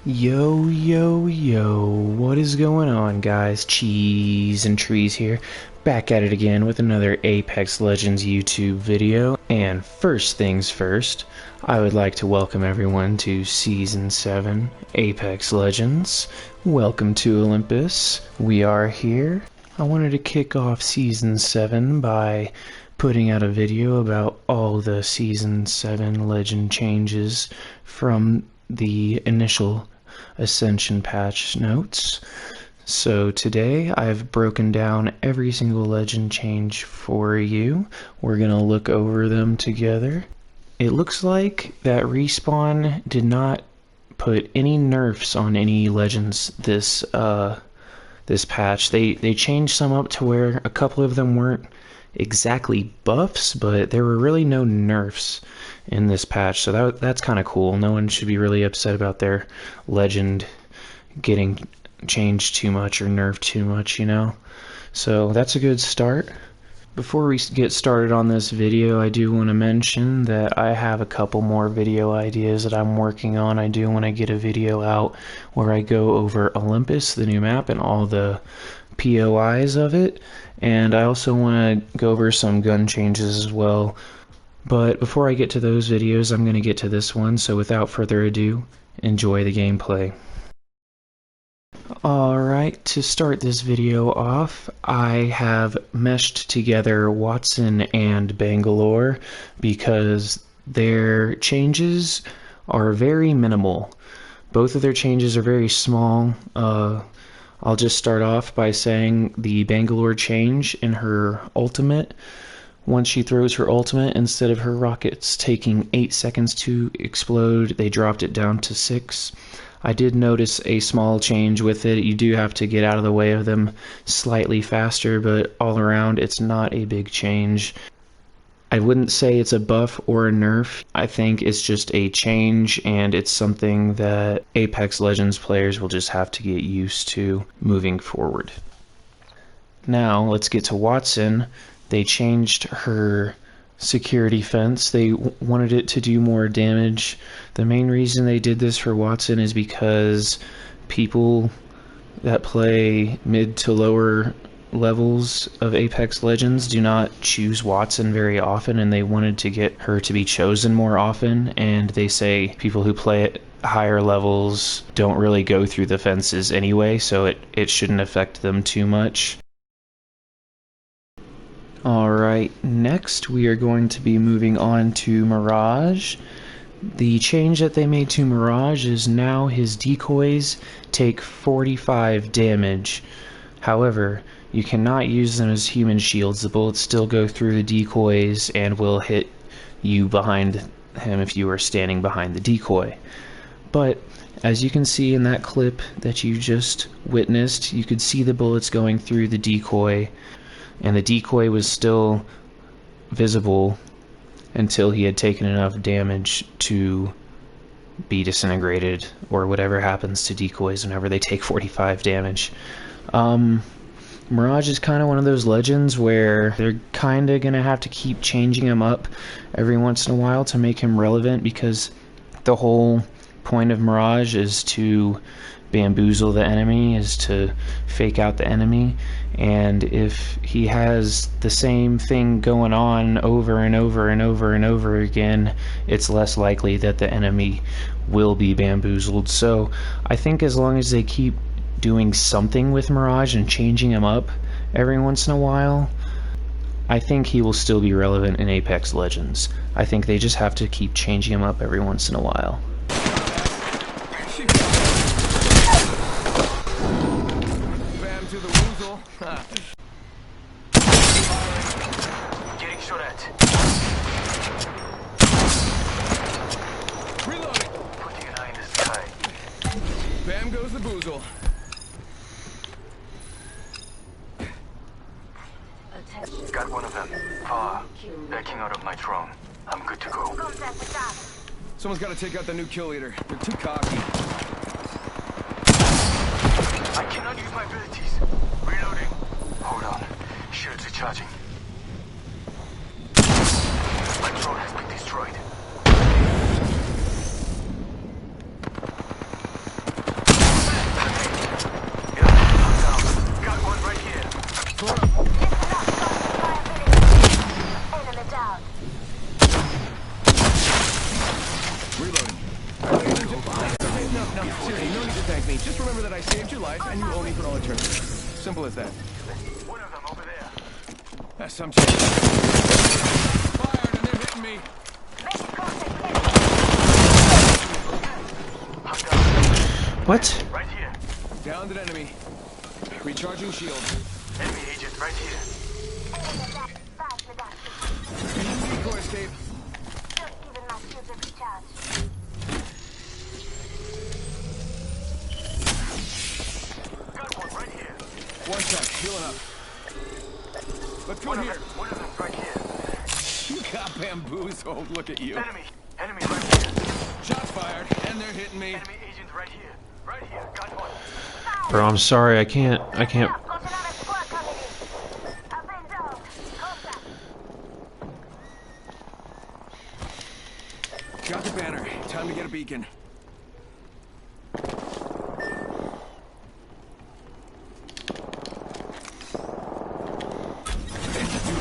Yo, yo, yo, what is going on, guys? Cheese and Trees here, back at it again with another Apex Legends YouTube video. And first things first, I would like to welcome everyone to Season 7 Apex Legends. Welcome to Olympus. We are here. I wanted to kick off Season 7 by putting out a video about all the Season 7 Legend changes from the initial Ascension Patch Notes. So today I've broken down every single legend change for you. We're gonna look over them together. It looks like that Respawn did not put any nerfs on any legends this patch. They changed some up to where a couple of them weren't exactly buffs, but there were really no nerfs in this patch, so that's kind of cool. No one should be really upset about their legend getting changed too much or nerfed too much, you know? So that's a good start. Before we get started on this video, I do want to mention that I have a couple more video ideas that I'm working on. I do want to get a video out where I go over Olympus, the new map, and all the POIs of it, and I also want to go over some gun changes as well. But before I get to those videos, I'm going to get to this one, so without further ado, enjoy the gameplay. Alright, to start this video off, I have meshed together Watson and Bangalore because their changes are very minimal. Both of their changes are very small. I'll just start off by saying the Bangalore change in her ultimate. Once she throws her ultimate, instead of her rockets taking 8 seconds to explode, they dropped it down to 6. I did notice a small change with it. You do have to get out of the way of them slightly faster, but all around it's not a big change. I wouldn't say it's a buff or a nerf. I think it's just a change, and it's something that Apex Legends players will just have to get used to moving forward. Now, let's get to Watson. They changed her security fence. They wanted it to do more damage. The main reason they did this for Watson is because people that play mid to lower levels of Apex Legends do not choose Watson very often, and they wanted to get her to be chosen more often. And they say people who play at higher levels don't really go through the fences anyway, so it shouldn't affect them too much. Alright, next we are going to be moving on to Mirage. The change that they made to Mirage is now his decoys take 45 damage. However, you cannot use them as human shields. The bullets still go through the decoys and will hit you behind him if you are standing behind the decoy. But as you can see in that clip that you just witnessed, you could see the bullets going through the decoy, and the decoy was still visible until he had taken enough damage to be disintegrated, or whatever happens to decoys whenever they take 45 damage. Mirage is kind of one of those legends where they're kind of going to have to keep changing him up every once in a while to make him relevant, because the whole point of Mirage is to bamboozle the enemy, is to fake out the enemy, and if he has the same thing going on over and over and over and over again, it's less likely that the enemy will be bamboozled. So I think as long as they keep doing something with Mirage and changing him up every once in a while, I think he will still be relevant in Apex Legends. I think they just have to keep changing him up every once in a while. Getting shot at. Reloading. Putting an eye in the sky. Bam goes the boozle. Got one of them. Far. Backing out of my drone. I'm good to go. Someone's got to take out the new kill leader. They're too cocky. I cannot use my abilities. Reloading. Hold on. Shields recharging. My drone has been destroyed. No, seriously, no need to thank me. Just remember that I saved your life and you owe me for all eternity. Simple as that. One of them over there. That's some chance. Fired and they're hitting me. What? Right here. Downed an enemy. Recharging shield. Enemy agent right here. Decoy escape. Got one right here. One shot, healing up. Let's go here. One of them right here. You got bamboozled. Look at you. Enemy right here. Shots fired, and they're hitting me. Enemy agent right here. Right here. Got one. Bro, I'm sorry, I can't. Got the banner. Time to get a beacon.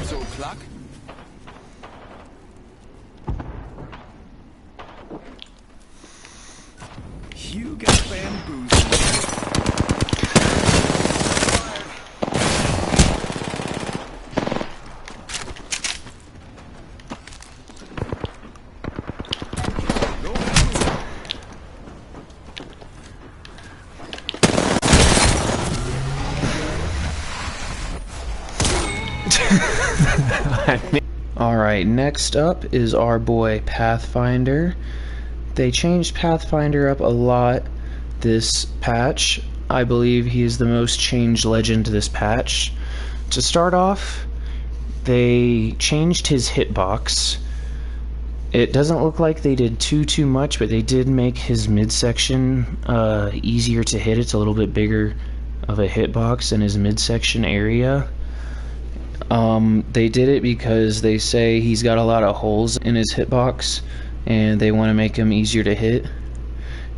So clock. You got bamboozled. Alright, next up is our boy Pathfinder. They changed Pathfinder up a lot this patch. I believe he is the most changed legend this patch. To start off, they changed his hitbox. It doesn't look like they did too much, but they did make his midsection easier to hit. It's a little bit bigger of a hitbox in his midsection area. They did it because they say he's got a lot of holes in his hitbox and they want to make him easier to hit.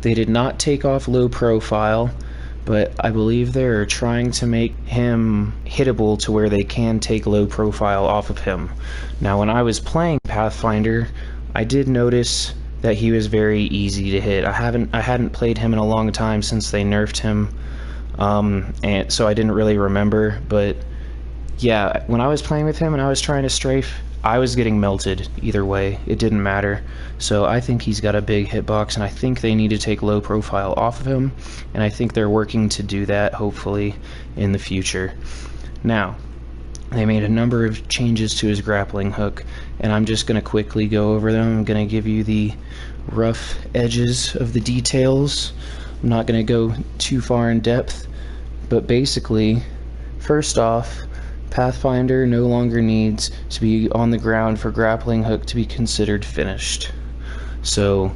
They did not take off low profile, but I believe they're trying to make him hittable to where they can take low profile off of him. Now, when I was playing Pathfinder, I did notice that he was very easy to hit. I hadn't played him in a long time since they nerfed him, and so I didn't really remember, but yeah, when I was playing with him and I was trying to strafe, I was getting melted either way. It didn't matter. So I think he's got a big hitbox, and I think they need to take low profile off of him, and I think they're working to do that, hopefully, in the future. Now, they made a number of changes to his grappling hook, and I'm just going to quickly go over them. I'm going to give you the rough edges of the details. I'm not going to go too far in depth, but basically, first off, Pathfinder no longer needs to be on the ground for grappling hook to be considered finished. So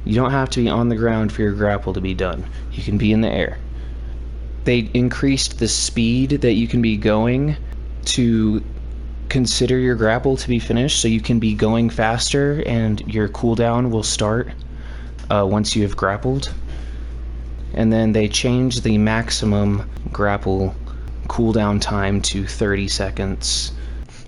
you don't have to be on the ground for your grapple to be done. You can be in the air. They increased the speed that you can be going to consider your grapple to be finished, so you can be going faster and your cooldown will start once you have grappled. And then they changed the maximum grapple cooldown time to 30 seconds.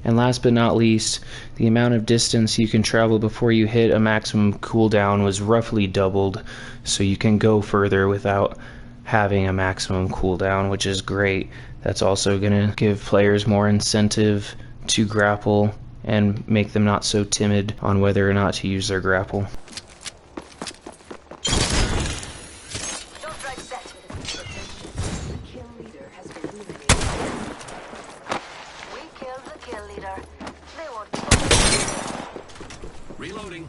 And last but not least, the amount of distance you can travel before you hit a maximum cooldown was roughly doubled, so you can go further without having a maximum cooldown, which is great. That's also going to give players more incentive to grapple and make them not so timid on whether or not to use their grapple. Reloading.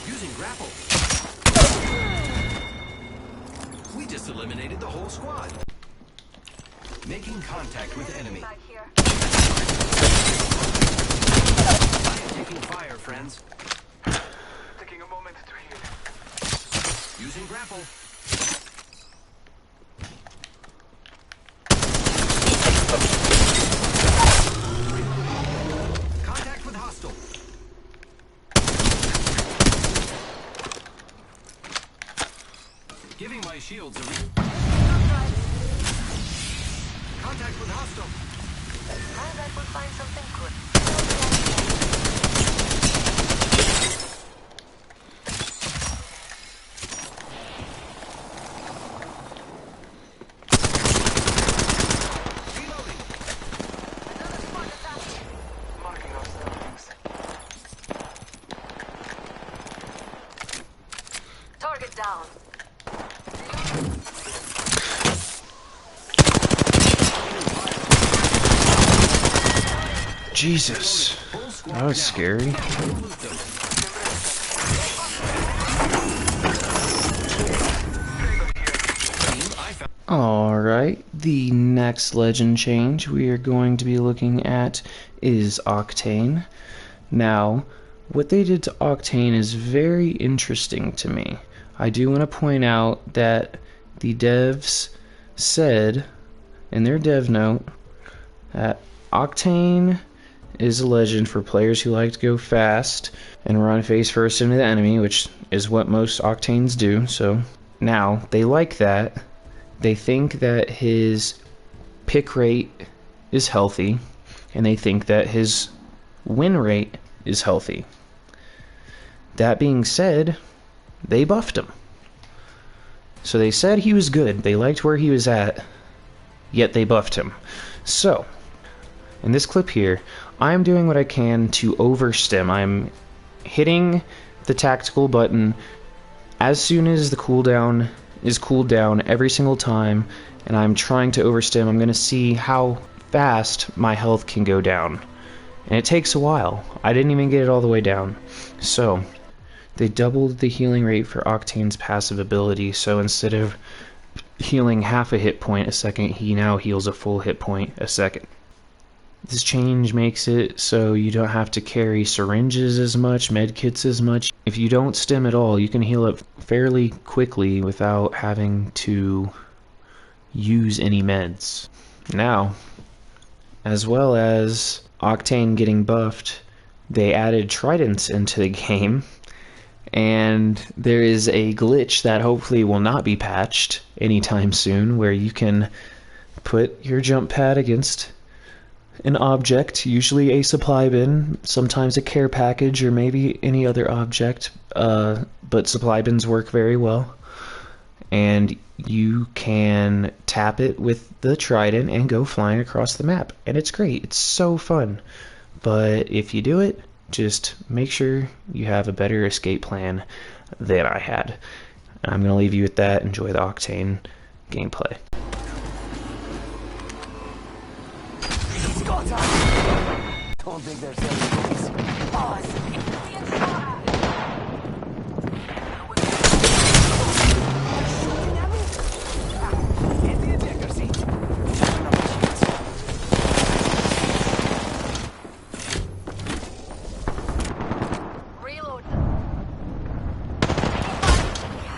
Using grapple. We just eliminated the whole squad. Making contact with enemy. Taking fire, friends. Taking a moment to heal. Using grapple. Contact with hostile. Giving my shields a contact with hostile. Now that we'll find something good. Reloading. Another squad attacking. Marking our surroundings. Target down. Jesus, that was scary. Alright, the next legend change we are going to be looking at is Octane. Now, what they did to Octane is very interesting to me. I do want to point out that the devs said in their dev note that Octane is a legend for players who like to go fast and run face first into the enemy, which is what most Octanes do. So now they like that. They think that his pick rate is healthy, and they think that his win rate is healthy. That being said, they buffed him. So they said he was good. They liked where he was at, yet they buffed him. So in this clip here, I'm doing what I can to overstim. I'm hitting the tactical button as soon as the cooldown is cooled down every single time, and I'm trying to overstim. I'm going to see how fast my health can go down. And it takes a while. I didn't even get it all the way down. So they doubled the healing rate for Octane's passive ability, so instead of healing half a hit point a second, he now heals a full hit point a second. This change makes it so you don't have to carry syringes as much, medkits as much. If you don't stim at all, you can heal up fairly quickly without having to use any meds. Now, as well as Octane getting buffed, they added tridents into the game, and there is a glitch that hopefully will not be patched anytime soon where you can put your jump pad against an object, usually a supply bin, sometimes a care package, or maybe any other object, but supply bins work very well. And you can tap it with the trident and go flying across the map. And it's great. It's so fun. But if you do it, just make sure you have a better escape plan than I had. And I'm going to leave you with that. Enjoy the Octane gameplay. Don't think there's any pause. Reload.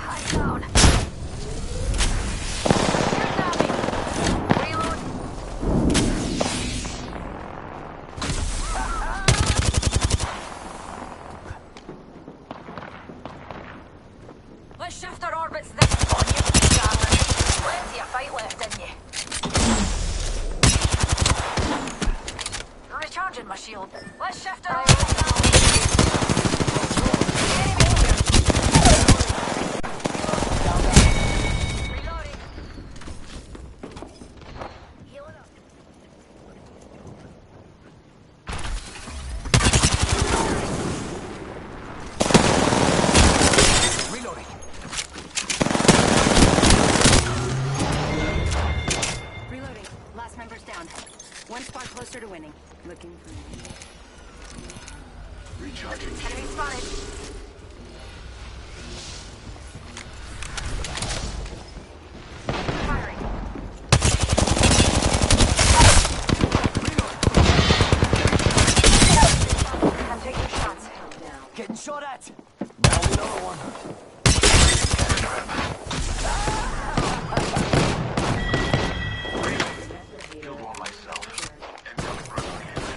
I'm down. Reload. Let's shift our orbits this on you, Charlie. Plenty of fight left in you. Recharging my shield. Let's shift our orbits now. Reloading. Healing up. Reloading. Reloading. Last member's down. One spot closer to winning. Looking for me. Recharging. Enemy spotted. Firing. I'm taking shots. Getting shot at. Down another one. Killed one myself. Incoming replicator.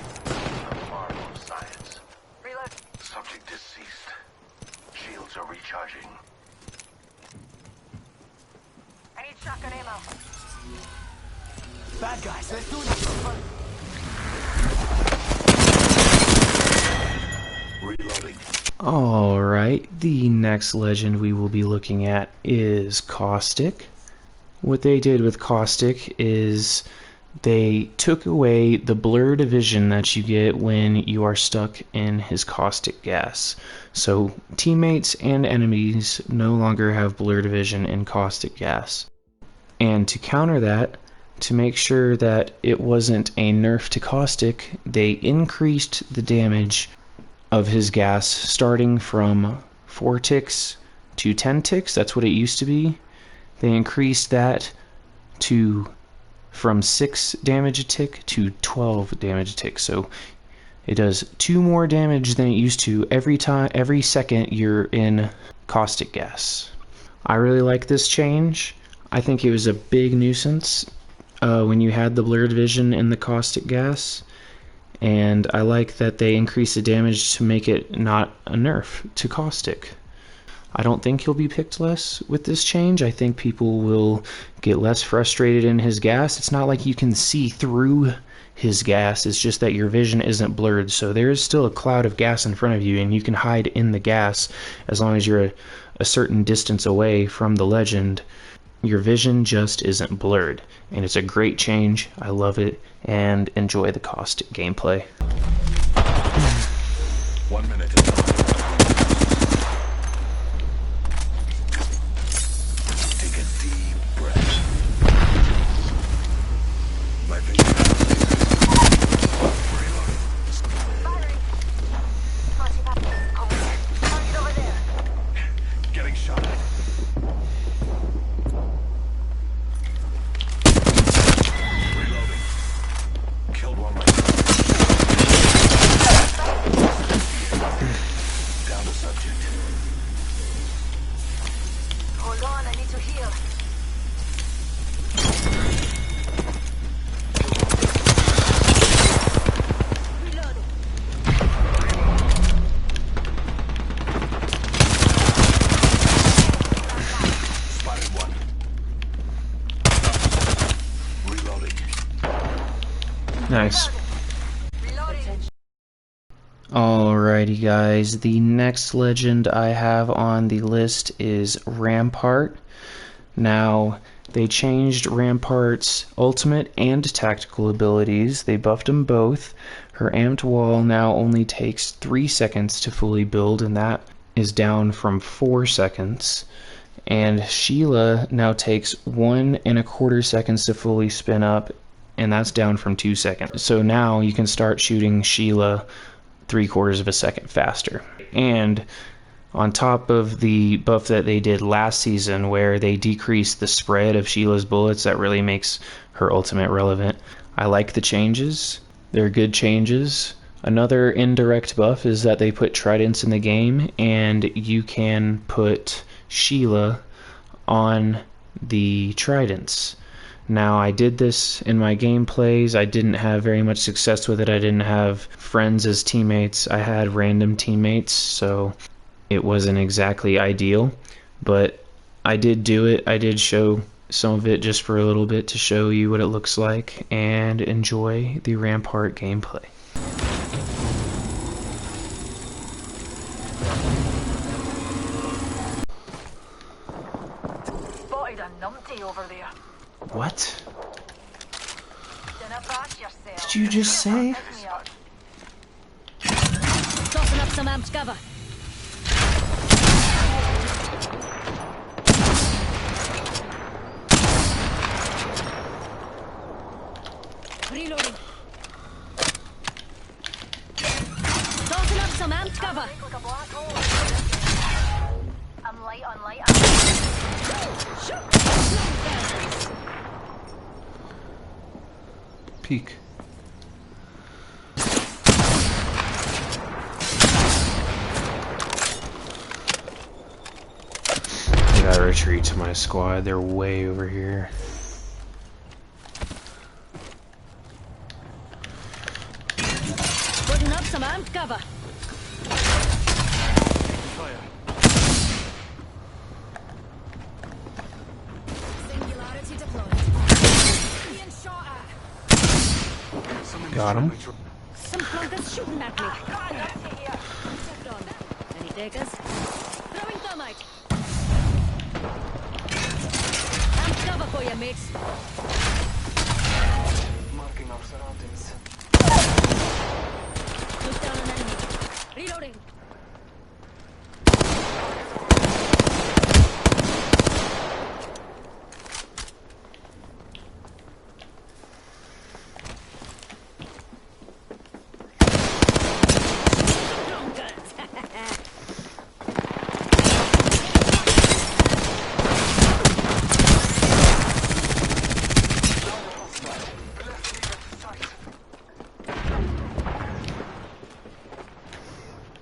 A marvel of science. Reload. Subject deceased. Tracker ammo. Bad guys, let's do this. Reloading. Alright, the next legend we will be looking at is Caustic. What they did with Caustic is they took away the blurred vision that you get when you are stuck in his caustic gas. So teammates and enemies no longer have blurred vision in caustic gas. And to counter that, to make sure that it wasn't a nerf to caustic, they increased the damage of his gas starting from 4 ticks to 10 ticks. That's what it used to be. They increased that to from 6 damage a tick to 12 damage a tick. So it does 2 more damage than it used to every second you're in caustic gas. I really like this change. I think it was a big nuisance when you had the blurred vision in the caustic gas, and I like that they increased the damage to make it not a nerf to caustic. I don't think he'll be picked less with this change. I think people will get less frustrated in his gas. It's not like you can see through his gas, it's just that your vision isn't blurred. So there is still a cloud of gas in front of you, and you can hide in the gas as long as you're a certain distance away from the legend. Your vision just isn't blurred, and it's a great change. I love it, and enjoy the caustic gameplay. 1 minute. Take a deep breath. My vision. Reloading. Firing. Flashy back. Target over there. Getting shot at. Reloading. Killed one myself. Down the subject. Hold on, I need to heal. Reloading. Spotted one. Reloading. Nice. Reloading. Alrighty guys, the next legend I have on the list is Rampart. Now, they changed Rampart's ultimate and tactical abilities. They buffed them both. Her amped wall now only takes 3 seconds to fully build, and that is down from 4 seconds. And Sheila now takes 1.25 seconds to fully spin up, and that's down from 2 seconds. So now you can start shooting Sheila 3/4 second faster. And on top of the buff that they did last season where they decreased the spread of Sheila's bullets, that really makes her ultimate relevant. I like the changes. They're good changes. Another indirect buff is that they put tridents in the game, and you can put Sheila on the tridents. Now, I did this in my gameplays. I didn't have very much success with it. I didn't have friends as teammates. I had random teammates, so it wasn't exactly ideal. But I did do it. I did show some of it just for a little bit to show you what it looks like, and enjoy the Rampart gameplay. Spotted a numpty over there. What? Dinna bash yourself. Did you just say? Pick me up. Tossing up some amped cover. Reloading. Tossing up some amped cover. Like a black hole. I'm light on light. Peek. I gotta retreat to my squad. They're way over here. Putting up some amped cover. Singularity Got him. Some plunkers shooting at me. Any takers? Throwing thermite. I'm cover for you, mates. Marking our surroundings. Took down an enemy. Reloading.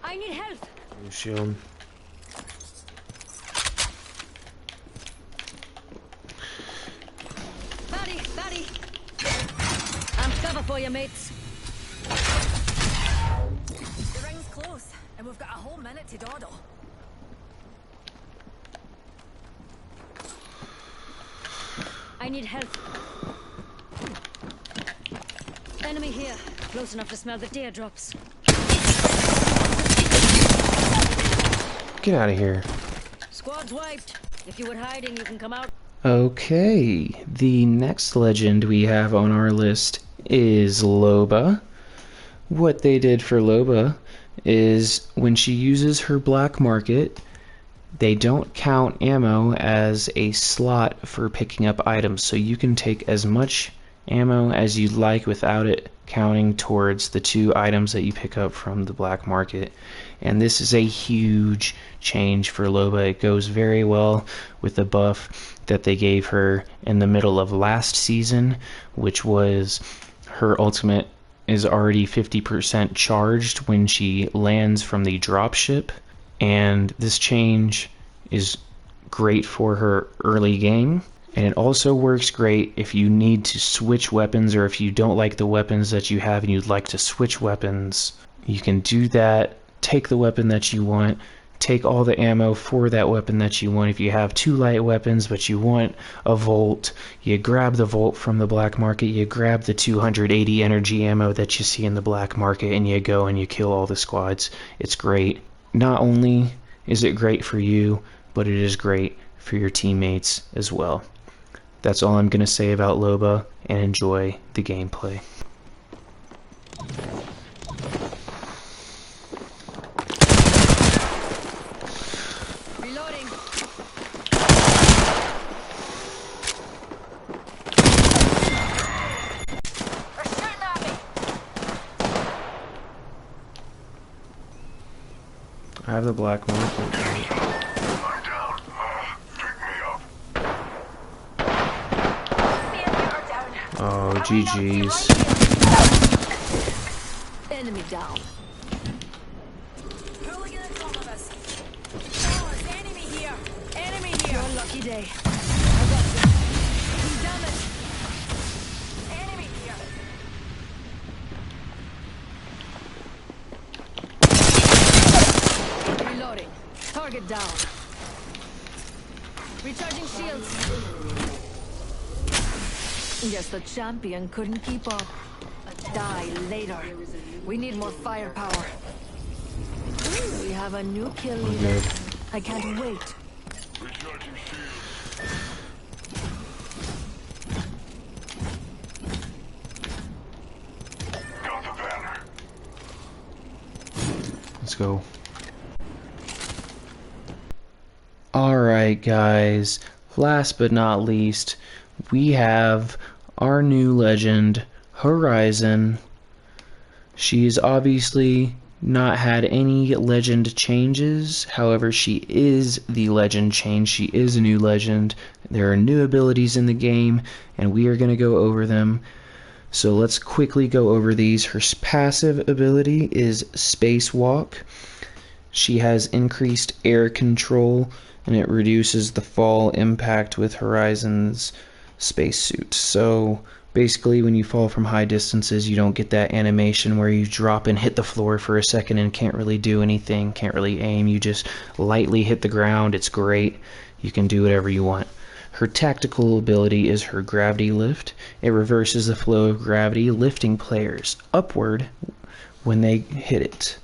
I need help. Shield. Buddy. I'm cover for you, mates. The ring's close, and we've got a whole minute to dawdle. I need help. Enemy here. Close enough to smell the teardrops. Get out of here. Squad's wiped. If you were hiding, you can come out. Okay, the next legend we have on our list is Loba. What they did for Loba is when she uses her black market, they don't count ammo as a slot for picking up items, so you can take as much ammo as you'd like without it counting towards the 2 items that you pick up from the black market. And this is a huge change for Loba. It goes very well with the buff that they gave her in the middle of last season, which was her ultimate is already 50% charged when she lands from the dropship, and this change is great for her early game. And it also works great if you need to switch weapons, or if you don't like the weapons that you have and you'd like to switch weapons. You can do that, take the weapon that you want, take all the ammo for that weapon that you want. If you have 2 light weapons but you want a Volt, you grab the Volt from the black market, you grab the 280 energy ammo that you see in the black market, and you go and you kill all the squads. It's great. Not only is it great for you, but it is great for your teammates as well. That's all I'm going to say about Loba, and enjoy the gameplay. Reloading. They're shooting at me. I have the black market. Lie down. Pick me up. Oh, GG's. Enemy down. Pulling in the front of us. Oh, it's enemy here. Enemy here. Your lucky day. I got you. Damn it. Enemy here. Reloading. Target down. Recharging shields. Guess the champion couldn't keep up. Die later. We need more firepower. Ooh, we have a new kill leader. I can't wait. Recharging shield. Got the banner. Let's go. Alright guys, last but not least, we have our new legend, Horizon. She's obviously not had any legend changes, however she is the legend change. She is a new legend. There are new abilities in the game, and we are going to go over them. So let's quickly go over these. Her passive ability is Spacewalk. She has increased air control, and it reduces the fall impact with Horizon's spacesuit. So basically when you fall from high distances, you don't get that animation where you drop and hit the floor for a second and can't really do anything, can't really aim. You just lightly hit the ground. It's great. You can do whatever you want. Her tactical ability is her gravity lift. It reverses the flow of gravity, lifting players upward when they hit it.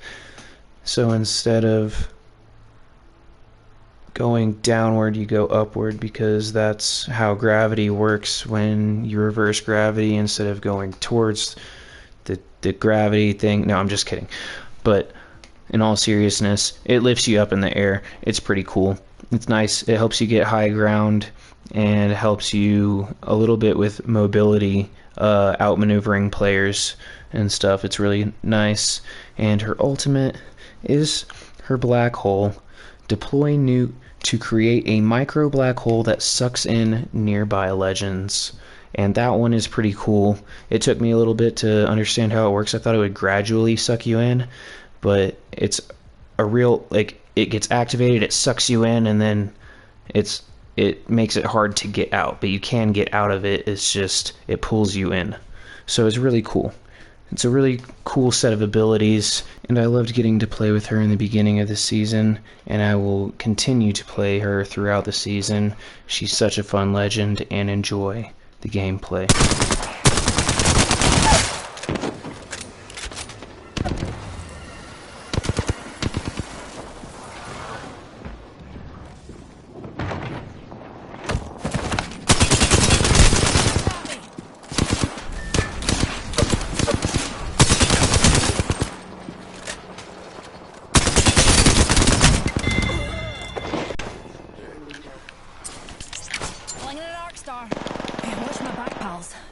So instead of going downward, you go upward, because that's how gravity works when you reverse gravity instead of going towards the gravity thing. No, I'm just kidding. But in all seriousness, it lifts you up in the air. It's pretty cool. It's nice. It helps you get high ground and helps you a little bit with mobility, outmaneuvering players and stuff. It's really nice. And her ultimate is her black hole. Deploy nuke to create a micro black hole that sucks in nearby legends. And that one is pretty cool. It took me a little bit to understand how it works. I thought it would gradually suck you in, but it's a real, like, it gets activated, it sucks you in, and then it makes it hard to get out. But you can get out of it. It's just it pulls you in. So it's really cool. It's a really cool set of abilities, and I loved getting to play with her in the beginning of the season, and I will continue to play her throughout the season. She's such a fun legend, and enjoy the gameplay.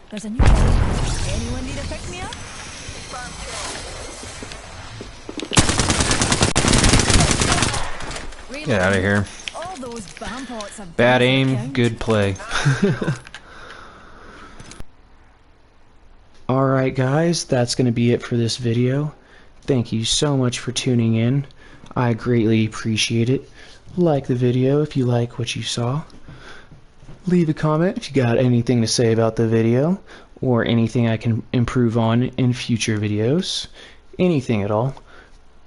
There's a new one. Anyone need a pick-me-up? Get out of here. All those Ramparts are Bad aim, good play. Alright guys, that's going to be it for this video. Thank you so much for tuning in. I greatly appreciate it. Like the video if you like what you saw. Leave a comment if you got anything to say about the video, or anything I can improve on in future videos. Anything at all.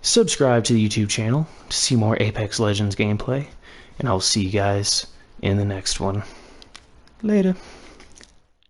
Subscribe to the YouTube channel to see more Apex Legends gameplay, and I'll see you guys in the next one. Later.